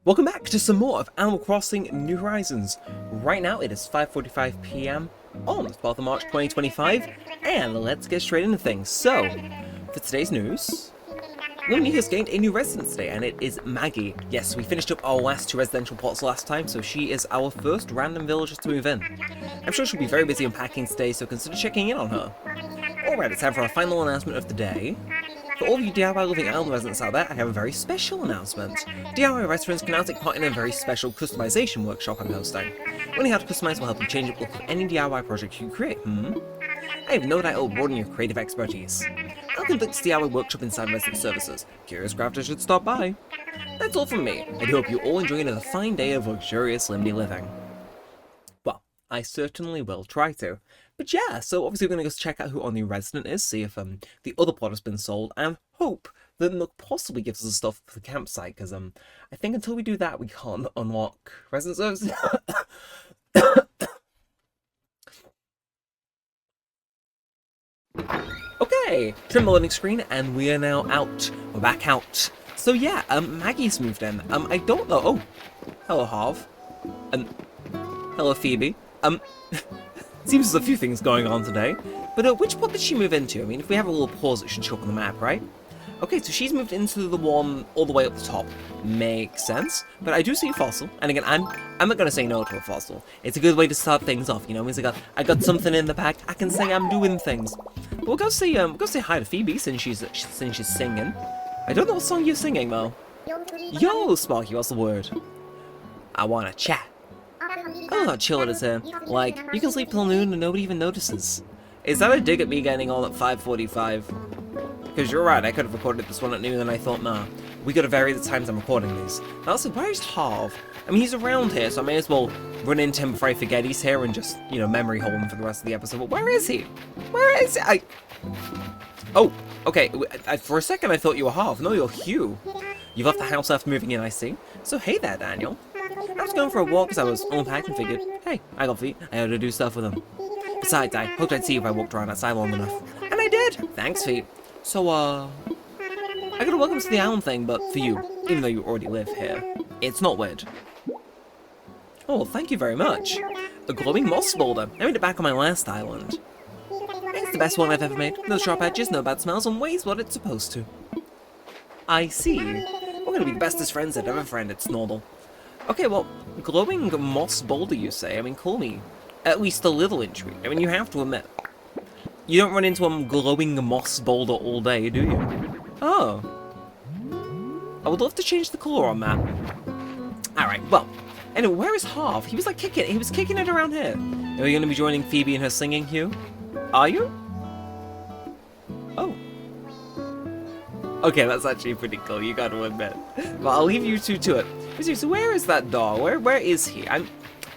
Welcome back to some more of Animal Crossing New Horizons. Right now it is 5:45 PM on the 12th of March 2025, and let's get straight into things. So, for today's news, Lumini has gained a new resident today, and it is Maggie. Yes, we finished up our last two residential plots last time, so she is our first random villager to move in. I'm sure she'll be very busy unpacking today, so consider checking in on her. Alright, it's time for our final announcement of the day. For all of you DIY Living Island residents out there, I have a very special announcement. DIY residents can now take part in a very special customization workshop I'm hosting. Learning how to customize will help you change the look of any DIY project you create, I have no doubt it will broaden your creative expertise. I'll conduct this DIY workshop inside Resident Services. Curious crafters should stop by. That's all from me. I do hope you all enjoy another fine day of luxurious Limby living. Well, I certainly will try to. But yeah, so obviously we're going to go check out who our new resident is, see if the other plot has been sold, and hope that Nook possibly gives us stuff for the campsite, because I think until we do that, we can't unlock resident services. Okay, trim the loading screen, and we are now out. We're back out. So yeah, Maggie's moved in. I don't know. Oh, hello Harv. Hello Phoebe. Seems there's a few things going on today. But which plot did she move into? I mean, if we have a little pause, it should show up on the map, right? Okay, so she's moved into the one all the way up the top. Makes sense. But I do see a fossil. And again, I'm not going to say no to a fossil. It's a good way to start things off, you know? It means I got something in the pack. I can say I'm doing things. But we'll go say hi to Phoebe since she's singing. I don't know what song you're singing, though. Yo, Sparky, what's the word? I want to chat. Oh, how chill it is here. Like, you can sleep till noon and nobody even notices. Is that a dig at me getting on at 5:45? Because you're right, I could have recorded this one at noon and I thought, nah, we gotta vary the times I'm recording these. Now, also, where's Harv? I mean, he's around here, so I may as well run into him before I forget he's here and just, you know, memory hole him for the rest of the episode. But where is he? Where is he? Oh, okay, for a second I thought you were Harv. No, you're Hugh. You've left the house after moving in, I see. So hey there, Daniel. I was going for a walk because I was unpacked and figured, hey, I got feet, I had to do stuff with them. Besides, I hoped I'd see if I walked around outside long enough. And I did! Thanks, feet. So, I got a welcome to the island thing, but for you, even though you already live here, it's not weird. Oh, well, thank you very much. A glowing moss boulder. I made it back on my last island. It's the best one I've ever made. No sharp edges, no bad smells, and weighs what it's supposed to. I see. We're gonna be the bestest friends I've ever friended, Snortle. Okay, well, glowing moss boulder, you say? I mean, call me at least a little intrigued. I mean, you have to admit, you don't run into a glowing moss boulder all day, do you? Oh. I would love to change the colour on that. Alright, well, anyway, where is Harv? He was kicking it around here. Are you going to be joining Phoebe in her singing, Hugh? Are you? Oh. Okay, that's actually pretty cool, you gotta admit. Well, I'll leave you two to it. So where is that dog? Where is he?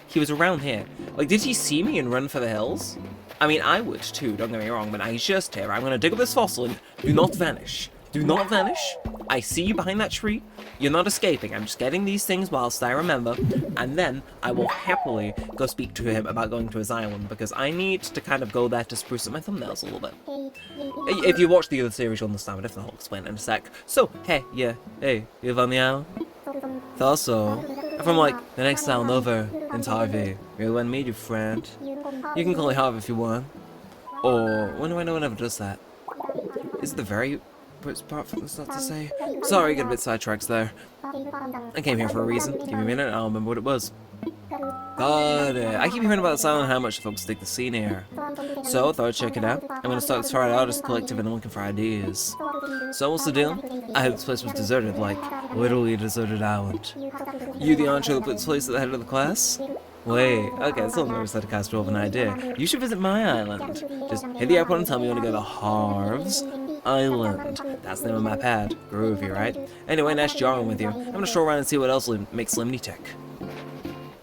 He was around here. Like, did he see me and run for the hills? I mean, I would too, don't get me wrong, but he's just here. I'm gonna dig up this fossil and do not vanish. Do not vanish. I see you behind that tree. You're not escaping. I'm just getting these things whilst I remember, and then I will happily go speak to him about going to his island, because I need to kind of go there to spruce up my thumbnails a little bit. If you watch the other series, you'll understand, but if not, I'll explain in a sec. So, hey, you live on the island? Thought so. I'm from, like, the next town over in Harvey. Really want to meet you, friend. You can call me Harvey if you want. Or, when do I know one ever does that? Is it the very first part from the start to say? Sorry, get a bit sidetracked there. I came here for a reason. Give me a minute and I'll remember what it was. Got it. I keep hearing about this island and how much folks dig the scene here. So, I thought I'd check it out. I'm gonna start this Friday Artist Collective and I'm looking for ideas. So, what's the deal? I heard this place was deserted, like, literally a deserted island. You the archer that put this place at the head of the class? Wait, okay, so nervous that I cast over an idea. You should visit my island. Just hit the airport and tell me you want to go to Harv's Island. That's the name of my pad. Groovy, right? Anyway, nice jarring with you. I'm gonna stroll around and see what else makes Limny tick.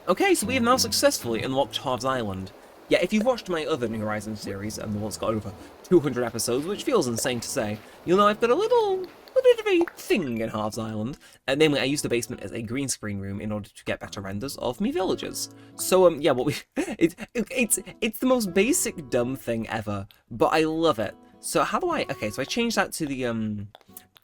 Okay, so we have now successfully unlocked Harv's Island. Yeah, if you've watched my other New Horizons series, and the one's got over 200 episodes, which feels insane to say, you'll know I've got a little bit of a thing in Harv's Island. Namely, I used the basement as a green screen room in order to get better renders of me villagers. So, yeah, it's the most basic dumb thing ever, but I love it. So how do I, okay, so I changed that to the,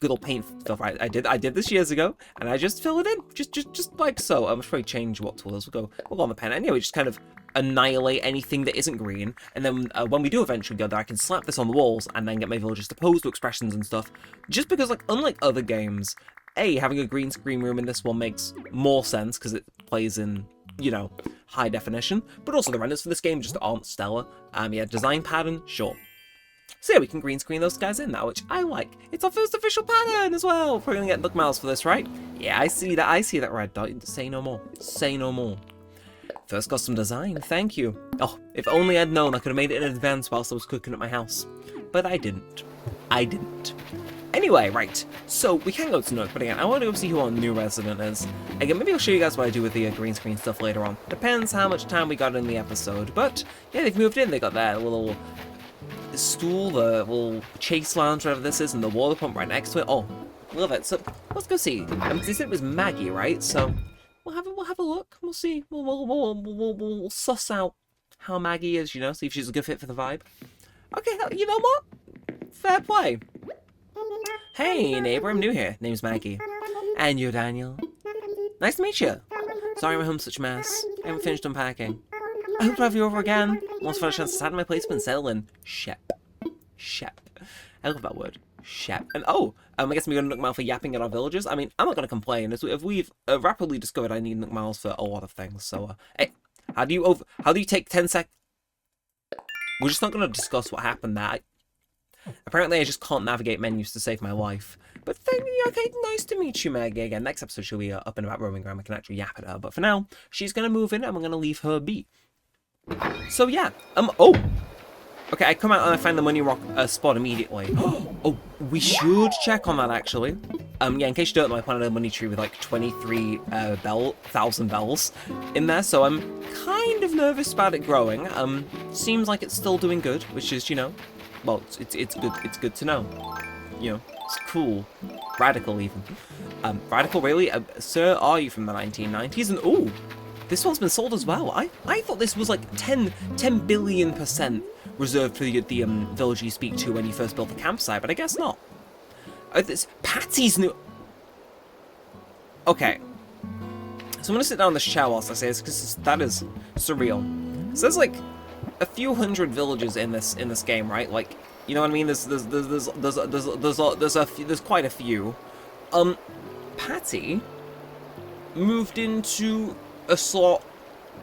good old paint stuff, right? I did this years ago, and I just fill it in, just like so. I should probably change what tools. We'll go on the pen. Anyway, just kind of annihilate anything that isn't green, and then when we do eventually go there, I can slap this on the walls and then get my villagers to pose to expressions and stuff. Just because, like, unlike other games, having a green screen room in this one makes more sense because it plays in, you know, high definition, but also the renders for this game just aren't stellar. Yeah, design pattern, sure. So yeah, we can green screen those guys in now, which I like. It's our first official pattern as well. We're gonna get Nook Miles for this, right? Yeah, I see that red dot. Say no more. Say no more. First custom design, thank you. Oh, if only I'd known I could have made it in advance whilst I was cooking at my house. But I didn't. Anyway, right, so we can go to Nook, but again, I want to go see who our new resident is. Again, maybe I'll show you guys what I do with the green screen stuff later on. Depends how much time we got in the episode, but yeah, they've moved in. They got that little stool, the little chase lounge, whatever this is, and the water pump right next to it. Oh, love it. So let's go see. They said it was Maggie, right? So we'll have a look. We'll see. We'll suss out how Maggie is, you know, see if she's a good fit for the vibe. Okay, you know what? Fair play. Hey, neighbor, I'm new here. Name's Maggie. And you're Daniel. Nice to meet you. Sorry my home's such a mess. I haven't finished unpacking. I hope to have you over again. Once I've had a chance to sat in my place and settle in. Shep. I love that word. Shep. And I guess we're going to Nook Mile for yapping at our villagers. I mean, I'm not going to complain. As we've rapidly discovered I need Nook Miles for a lot of things. So, hey, how do you take 10 seconds? We're just not going to discuss what happened there. Apparently, I just can't navigate menus to save my life. But okay, nice to meet you, Maggie. Again, next episode she'll be up and about roaming around. I can actually yap at her. But for now, she's going to move in and we're going to leave her be. So yeah, okay, I come out and I find the money rock spot immediately. Oh, we should check on that actually. Yeah, in case you don't know, I planted a money tree with like 23,000 bells in there, so I'm kind of nervous about it growing. Seems like it's still doing good, which is, you know, well, it's good. It's good to know. You know, it's cool, radical even. Radical, really? Sir, are you from the 1990s? And ooh, this one's been sold as well. I thought this was like 10 billion% reserved for the village you speak to when you first built the campsite, but I guess not. This Patty's new. Okay, so I'm gonna sit down in this chair whilst I say this because that is surreal. So there's like a few hundred villages in this game, right? Like, you know what I mean? There's quite a few. Patty moved into a slot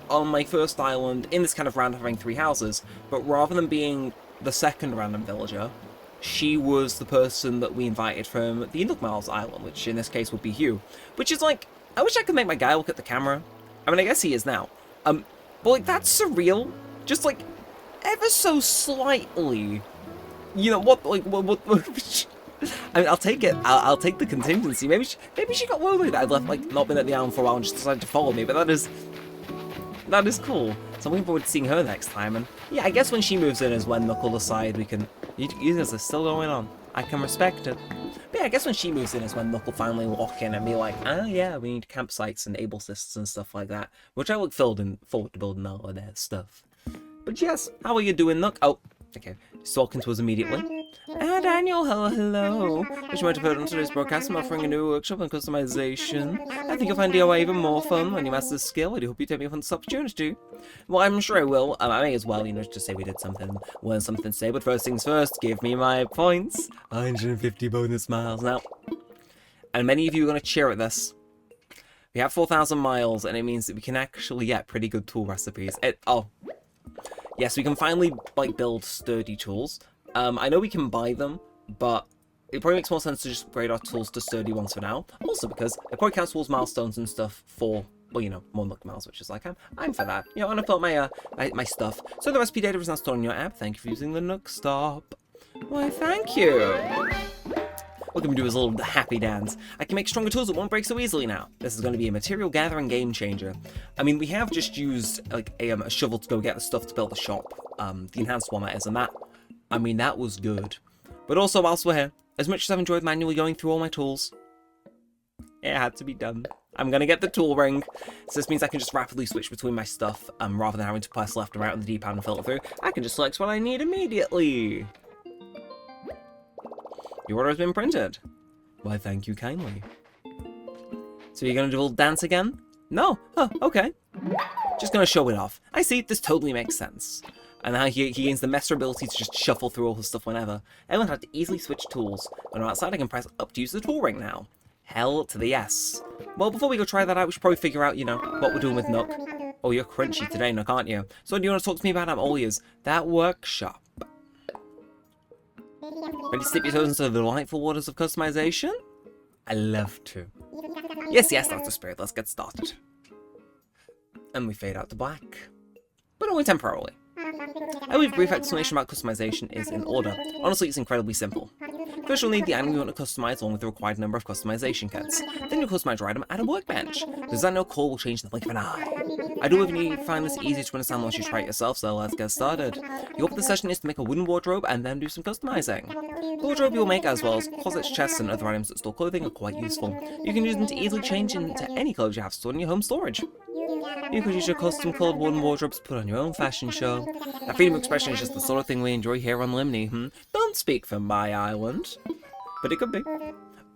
on my first island in this kind of round having 3 houses, but rather than being the second random villager, she was the person that we invited from the Nook Miles island, which in this case would be Hugh. Which is like, I wish I could make my guy look at the camera. I mean, I guess he is now. But like, that's surreal. Just like, ever so slightly. You know, what I mean, I'll take it. I'll take the contingency. Maybe she got worried that I'd left, like, not been at the island for a while and just decided to follow me, but that is cool. So I'm looking forward to seeing her next time, and yeah, I guess when she moves in is when Nook will decide we can... You guys are still going on. I can respect it. But yeah, I guess when she moves in is when Nook will finally walk in and be like, oh yeah, we need campsites and able systems and stuff like that, which I look forward to building all of that stuff. But yes, how are you doing, Nook? Oh, okay. Just walking to us immediately. Daniel, hello. Would you mind to put on today's broadcast? I'm offering a new workshop on customization. I think you'll find DIY even more fun when you master this skill. I do hope you take me up on this opportunity. Well, I'm sure I will. I may as well, you know, just say we did something, learn something today. But first things first, give me my points. 150 bonus miles. Now, and many of you are going to cheer at this. We have 4,000 miles, and it means that we can actually get pretty good tool recipes. Yes, we can finally, like, build sturdy tools. I know we can buy them, but it probably makes more sense to just upgrade our tools to sturdy ones for now. Also because it probably counts towards milestones and stuff for, well, you know, more Nook Miles, which is like, I'm for that. You know, and I've got my, my stuff. So the recipe data is now stored in your app. Thank you for using the Nook Stop. Why, thank you. What can we do is a little happy dance. I can make stronger tools that won't break so easily now. This is going to be a material gathering game changer. I mean, we have just used, like, a shovel to go get the stuff to build the shop. The enhanced one, that is, and that, I mean, that was good. But also, whilst we're here, as much as I've enjoyed manually going through all my tools, it had to be done. I'm going to get the tool ring. So this means I can just rapidly switch between my stuff, rather than having to press left and right on the D-pad and filter through. I can just select what I need immediately. Your order has been printed. Why, thank you kindly. So you're gonna do a little dance again? No? Huh, okay. Just gonna show it off. I see, this totally makes sense. And now he gains the master ability to just shuffle through all his stuff whenever. Everyone had to easily switch tools. When I'm outside, I can press up to use the tool ring now. Hell to the yes. Well, before we go try that out, we should probably figure out, you know, what we're doing with Nook. Oh, you're crunchy today, Nook, aren't you? So what do you want to talk to me about? I'm all ears. That workshop. Ready to dip your toes into the delightful waters of customization? I love to. Yes, that's the spirit. Let's get started. And we fade out to black. But only temporarily. I believe a brief explanation about customization is in order. Honestly, it's incredibly simple. First, you'll need the item you want to customize along with the required number of customization kits. Then you'll customize your item at a workbench. Design no call will change the blink of an eye. I do believe you find this easy to understand once you try it yourself, so let's get started. The goal of the session is to make a wooden wardrobe and then do some customizing. The wardrobe you'll make, as well as closets, chests, and other items that store clothing, are quite useful. You can use them to easily change into any clothes you have stored in your home storage. You could use your custom-colored wooden wardrobes to put on your own fashion show. That freedom of expression is just the sort of thing we enjoy here on Limney, Don't speak for my island. But it could be.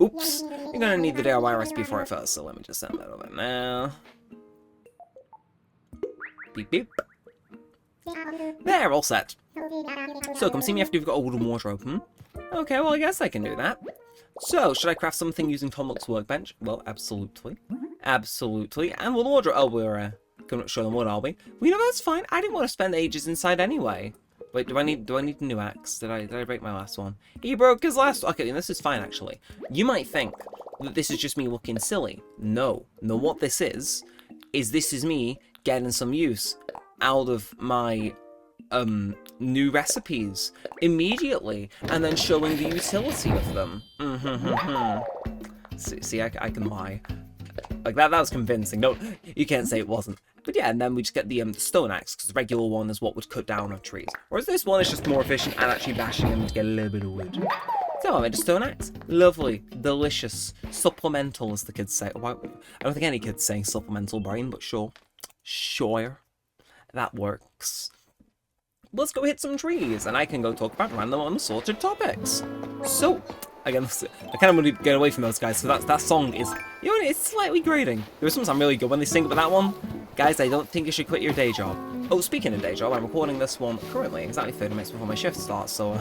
Oops. You're gonna need the DIY recipe for it first, so let me just send that over now. Beep beep. There, all set. So, come see me after you've got a wooden wardrobe, Okay, well, I guess I can do that. So, should I craft something using Tom Nook's workbench? Well, absolutely. Absolutely. And we'll order. Oh, we're gonna show them what, are we? Well, you know, that's fine. I didn't want to spend ages inside anyway. Wait, do I need a new axe? Did I break my last one? He broke his last. Okay, this is fine actually. You might think that this is just me looking silly. No, what this is this is me getting some use out of my new recipes immediately, and then showing the utility of them. See, I can lie. Like that was convincing. No, you can't say it wasn't. But yeah, and then we just get the stone axe, because the regular one is what would cut down of trees. Whereas this one is just more efficient at actually bashing them to get a little bit of wood. So I made a stone axe. Lovely, delicious, supplemental, as the kids say. I don't think any kids say supplemental brain, but sure. Sure. That works. Let's go hit some trees, and I can go talk about random unassorted topics. So, again, I kind of want to get away from those guys, so that song is, you know, it's slightly grating. There are some I'm really good when they sing, but that one, guys, I don't think you should quit your day job. Oh, speaking of day job, I'm recording this one currently, exactly 30 minutes before my shift starts, so,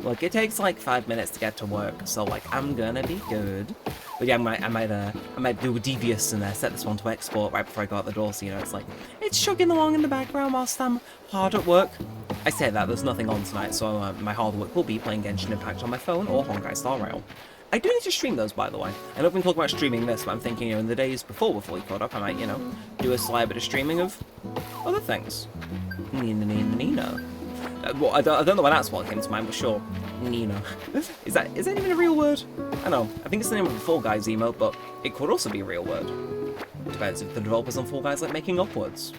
look, it takes like 5 minutes to get to work, so, like, I'm gonna be good. But yeah, I might do a devious and set this one to export right before I go out the door, so, you know, it's like, it's chugging along in the background whilst I'm hard at work. I say that, there's nothing on tonight, so my hard work will be playing Genshin Impact on my phone or Honkai Star Rail. I do need to stream those, by the way. I know we've been talking about streaming this, but I'm thinking, you know, in the days before we caught up, I might, you know, do a slight bit of streaming of other things. Nina. Well, I don't know why that's what came to mind, but sure. Nina. Is that even a real word? I know. I think it's the name of a Fall Guys emote, but it could also be a real word. Depends if the developers on Fall Guys like making up words.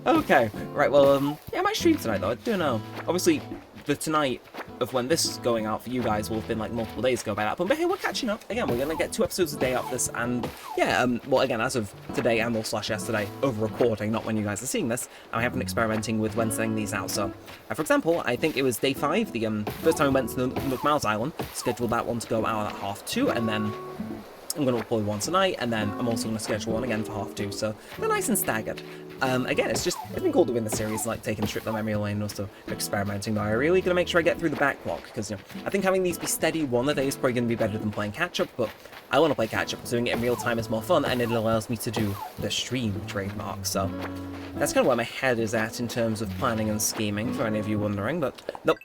Okay. Right, well, yeah, I might stream tonight, though. I don't know. Obviously, the tonight of when this is going out for you guys will have been like multiple days ago by that point, but hey, we're catching up. Again, we're going to get 2 episodes a day out of this, and yeah, well, again, as of today and or / yesterday, over recording, not when you guys are seeing this, I have been experimenting with when sending these out. So, for example, I think it was day 5, the first time we went to the Nook Miles Island, scheduled that one to go out at 2:30, and then I'm going to record one tonight, and then I'm also going to schedule one again for 2:30, so they're nice and staggered. Again, it's been cool doing the series, like taking a trip down memory lane and also experimenting, but I'm really going to make sure I get through the backlog, because, you know, I think having these be steady one a day is probably going to be better than playing catch-up, but I want to play catch-up, doing it in real time is more fun, and it allows me to do the stream trademark, so that's kind of where my head is at in terms of planning and scheming, for any of you wondering, but nope.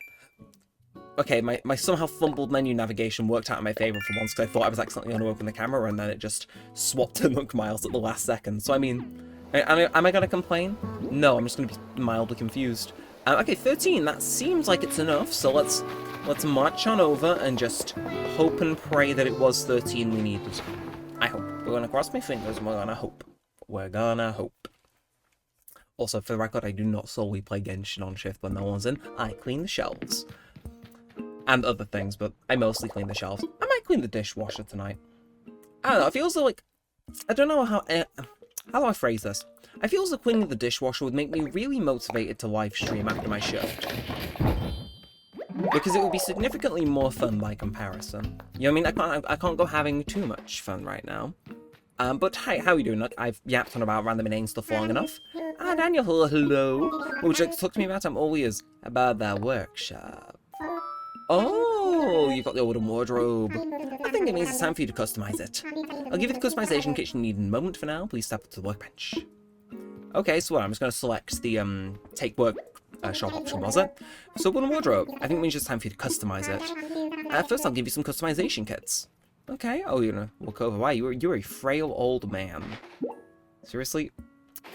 Okay, my somehow fumbled menu navigation worked out in my favour for once, because I thought I was accidentally going to open the camera, and then it just swapped to Nook Miles at the last second. So, I mean, am I going to complain? No, I'm just going to be mildly confused. Okay, 13, that seems like it's enough, so let's march on over and just hope and pray that it was 13 we needed. I hope. We're going to cross my fingers, and we're going to hope. We're gonna hope. Also, for the record, I do not solely play Genshin on shift when no one's in. I clean the shelves. And other things, but I mostly clean the shelves. I might clean the dishwasher tonight. I don't know, it feels like... I don't know how do I phrase this? I feel as though cleaning the dishwasher would make me really motivated to live stream after my shift. because it would be significantly more fun by comparison. You know what I mean? I can't go having too much fun right now. But hey, how are you doing? Look, I've yapped on about random inane stuff long enough. Ah, Daniel, hello. Would you like to talk to me about? I'm all ears. About that workshop. Oh, you've got the wooden wardrobe. I think it means it's time for you to customize it. I'll give you the customization kit you need in a moment. For now, please step up to the workbench. Okay, so I'm just going to select the take work shop option, was it? So wooden wardrobe. I think it means it's time for you to customize it. First, I'll give you some customization kits. Okay. Oh, you're gonna walk over. Why? You're a frail old man. Seriously?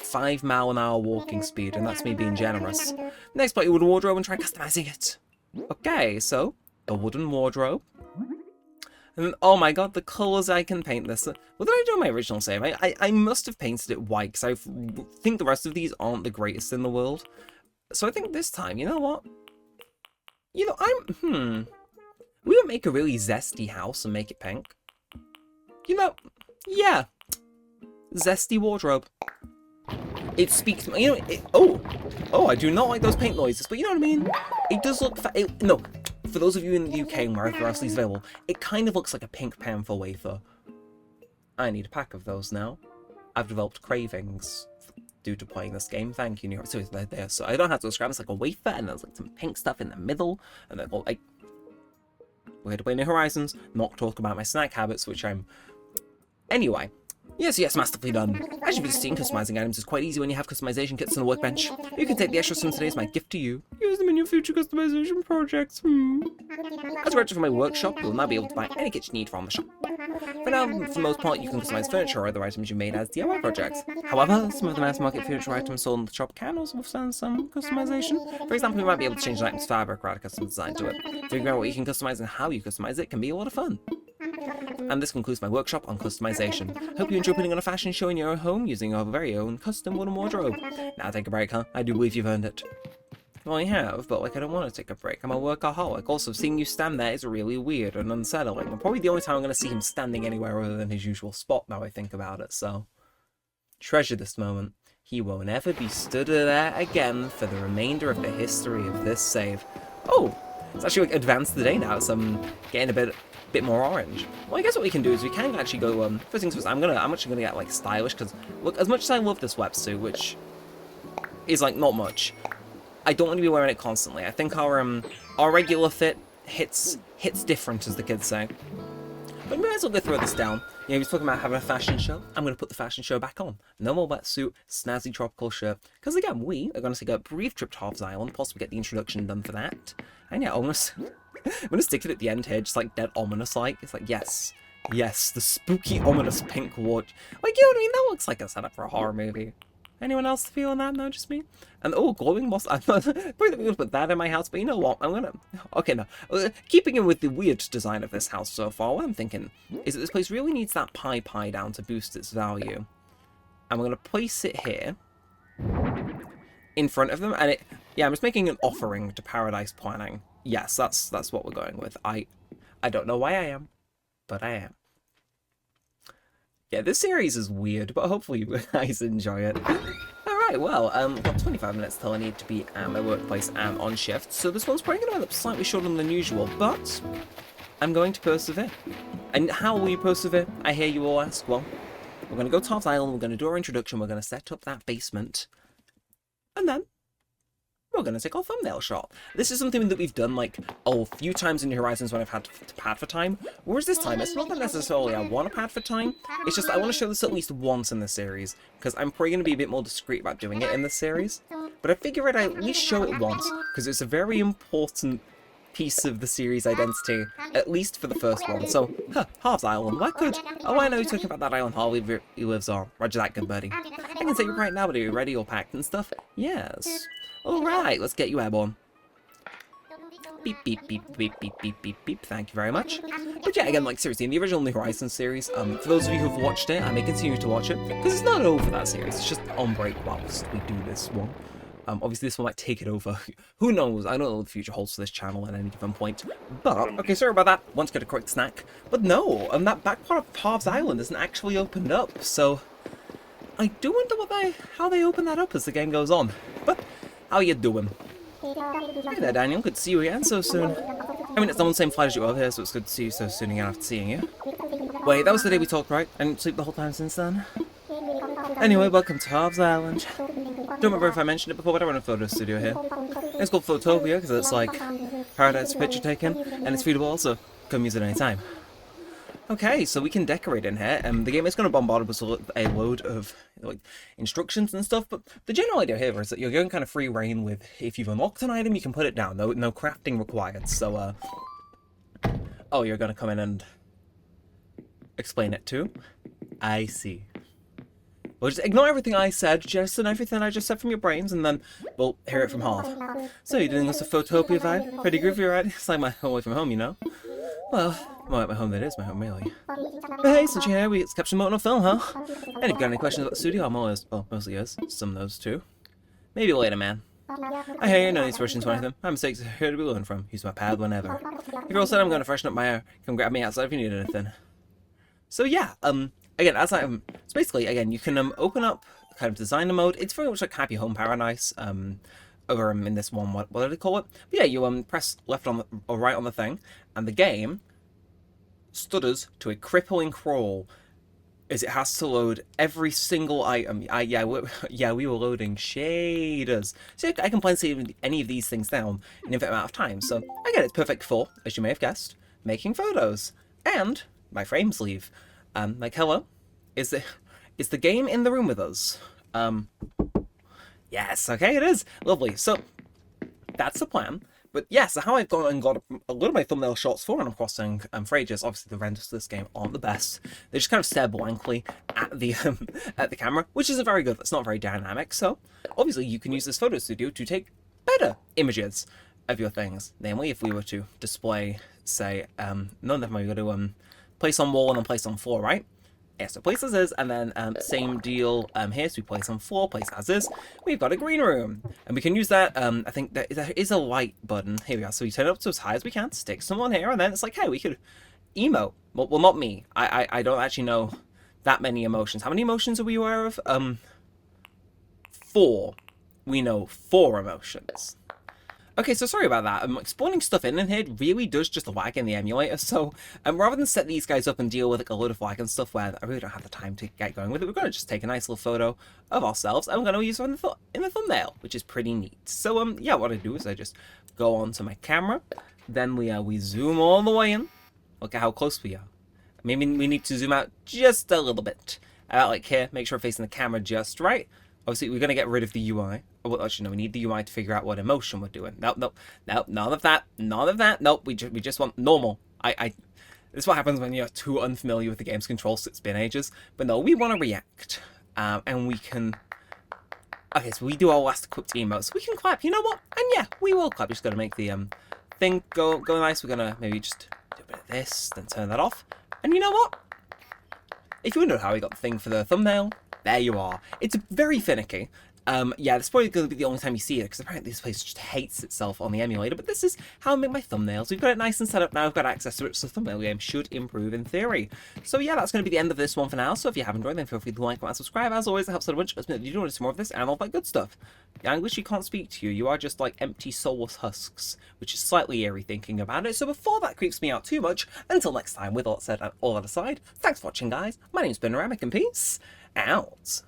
5-mile-an-hour walking speed, and that's me being generous. Next, put your wooden wardrobe and try customizing it. Okay, so a wooden wardrobe. And then, oh my god, the colours I can paint this. What did I do on my original save? I must have painted it white, because I think the rest of these aren't the greatest in the world. So I think this time, you know what? You know, we would make a really zesty house and make it pink. You know, yeah. Zesty wardrobe. It speaks, you know, oh, I do not like those paint noises, but you know what I mean? It does look, no, for those of you in the UK and wherever else these available, it kind of looks like a pink panther wafer. I need a pack of those now. I've developed cravings due to playing this game. Thank you, so they're there. So I don't have to describe. It's like a wafer, and there's like some pink stuff in the middle, and they're all like, we're here to play New Horizons, not talk about my snack habits, which I'm... Anyway. Yes, masterfully done. As you've seen, customizing items is quite easy when you have customization kits on the workbench. You can take the extras from today as my gift to you. Use them in your future customization projects. As a register for my workshop, you'll now be able to buy any kit you need from the shop. For now, for the most part, you can customize furniture or other items you made as DIY projects. However, some of the mass market furniture items sold in the shop can also withstand some customization. For example, you might be able to change an item's fabric or add a custom design to it. Figuring out what you can customize and how you customize it can be a lot of fun. And this concludes my workshop on customization. Hope you enjoy putting on a fashion show in your own home using your very own custom wooden wardrobe. Now take a break, huh? I do believe you've earned it. Well, I have, but like I don't want to take a break. I'm a workaholic. Also, seeing you stand there is really weird and unsettling. And probably the only time I'm going to see him standing anywhere other than his usual spot now I think about it, so... Treasure this moment. He won't ever be stood there again for the remainder of the history of this save. Oh! It's actually like advanced today now, so I'm getting a bit more orange. Well, I guess what we can do is we can actually go, first things first, I'm actually gonna get, like, stylish, because, look, as much as I love this wetsuit, which is, like, not much, I don't want to be wearing it constantly. I think our regular fit hits different, as the kids say. But we might as well go throw this down. You know, he's talking about having a fashion show. I'm going to put the fashion show back on. No more wetsuit, snazzy tropical shirt. Because again, we are going to take a brief trip to Halves Island, possibly get the introduction done for that. And yeah, I'm going to stick it at the end here, just like dead ominous-like. It's like, yes, the spooky, ominous pink ward. Like, you know what I mean? That looks like a setup for a horror movie. Anyone else feeling that? No, just me? And oh, glowing moss. I'm probably going to put that in my house, but you know what? I'm going to... Okay, no. Keeping in with the weird design of this house so far, what I'm thinking is that this place really needs that pie down to boost its value. And we're going to place it here in front of them. And it... Yeah, I'm just making an offering to Paradise Planning. Yes, that's what we're going with. I don't know why I am, but I am. Yeah, this series is weird, but hopefully you guys enjoy it. Alright, well, I've got 25 minutes till I need to be at my workplace and on shift, so this one's probably going to end up slightly shorter than usual, but I'm going to persevere. And how will you persevere? I hear you all ask. Well, we're going to go to Halves Island, we're going to do our introduction, we're going to set up that basement, and then we're going to take our thumbnail shot. This is something that we've done, like, a few times in New Horizons when I've had to pad for time. Whereas this time, it's not that necessarily I want to pad for time. It's just I want to show this at least once in the series. Because I'm probably going to be a bit more discreet about doing it in this series. But I figured I'd at least show it once. Because it's a very important piece of the series identity. At least for the first one. So, Halves Island. Why could... Oh, I know you're talking about that island Harley lives on. Roger that, good buddy. I can say it right now, but are you ready or packed and stuff? Yes. Alright, let's get you airborne. Beep, beep, beep, beep, beep, beep, beep, beep. Thank you very much. But yeah, again, like, seriously, in the original New Horizons series, for those of you who've watched it, I may continue to watch it, because it's not over that series, it's just on break whilst we do this one. Obviously this one might take it over. Who knows? I don't know what the future holds for this channel at any given point. But, okay, sorry about that. Want to get a quick snack. But no, that back part of Halves Island isn't actually opened up, so... I do wonder how they open that up as the game goes on. But... How you doing? Hey there, Daniel. Good to see you again so soon. I mean, it's not the same flight as you over here, so it's good to see you so soon again after seeing you. Wait, that was the day we talked, right? I didn't sleep the whole time since then. Anyway, welcome to Harv's Island. Don't remember if I mentioned it before, but I run a photo studio here. It's called Photopia because it's like paradise for picture taking, and it's feedable, so come use it anytime. Okay, so we can decorate in here. The game is going to bombard us with a load of like instructions and stuff, but the general idea here is that you're going kind of free reign with, if you've unlocked an item, you can put it down. No crafting required. So, oh, you're going to come in and explain it too? I see. Well, just ignore everything I said, Jess, and everything I just said from your brains, and then we'll hear it from Harv. So, you're doing us a Photopia vibe? Pretty groovy, right? It's like my home away from home, you know? Well, more like my home that is my home, really. But hey, since you're here, we get to capture more on film, huh? And if you've got any questions about the studio, I'm always, well, mostly yours. Some of those too. Maybe later, man. I hear you, no need to rush into anything. My mistakes are here to be learned from. Use my pad whenever. If you're all set, I'm going to freshen up my hair. Come grab me outside if you need anything. So yeah, again, as so basically, again, you can open up kind of designer mode. It's very much like Happy Home Paradise, over in this one, what do they call it? But yeah, you press left on the, or right on the thing, and the game stutters to a crippling crawl as it has to load every single item. Yeah, we were loading shaders. So I can plan to see any of these things down in an infinite amount of time. So again, it's perfect for, as you may have guessed, making photos. And my frame sleeve. Like, hello, is the game in the room with us? Yes, okay, it is. Lovely. So, that's the plan. But yeah, so how I've gone and got a lot of my thumbnail shots for Animal Crossing for ages, obviously the renders to this game aren't the best. They just kind of stare blankly at the camera, which isn't very good. It's not very dynamic. So, obviously, you can use this photo studio to take better images of your things. Namely, if we were to display, say, no, never mind, we've got to place on wall and then place on floor, right? Yeah, so place as is, and then same deal here, so we place on floor, place as is. We've got a green room, and we can use that, I think there is a light button. Here we are, so we turn it up to as high as we can, stick someone here, and then it's like, hey, we could emote. Well, not me. I don't actually know that many emotions. How many emotions are we aware of? 4. We know 4 emotions. Okay, so sorry about that. Spawning stuff in here really does just lag in the emulator, so rather than set these guys up and deal with like a load of lag and stuff where I really don't have the time to get going with it, we're going to just take a nice little photo of ourselves, and we're going to use it in the thumbnail, which is pretty neat. So, yeah, what I do is I just go onto my camera, then we zoom all the way in. Look at how close we are. Maybe we need to zoom out just a little bit. About like here, make sure we're facing the camera just right. Obviously, we're going to get rid of the UI. Well, actually, no, we need the UI to figure out what emotion we're doing. Nope, none of that. Nope, we just want normal. This is what happens when you're too unfamiliar with the game's controls. It's been ages. But no, we want to react. And we can... Okay, so we do our last equipped emote. So we can clap. You know what? And yeah, we will clap. Just got to make the thing go nice. We're going to maybe just do a bit of this, then turn that off. And you know what? If you wonder how we got the thing for the thumbnail... There you are. It's very finicky. Yeah, this is probably going to be the only time you see it, because apparently this place just hates itself on the emulator, but this is how I make my thumbnails. We've got it nice and set up now, we've got access to it, so the thumbnail game should improve in theory. So yeah, that's going to be the end of this one for now, so if you have enjoyed, then feel free to like, comment, and subscribe. As always, it helps out a bunch, but you do want to see more of this and all that good stuff. Yeah, I literally can't speak to you. You are just like empty, soulless husks, which is slightly eerie thinking about it, so before that creeps me out too much, until next time, with all that said and all that aside, thanks for watching, guys. My name's been Neremik, and peace out.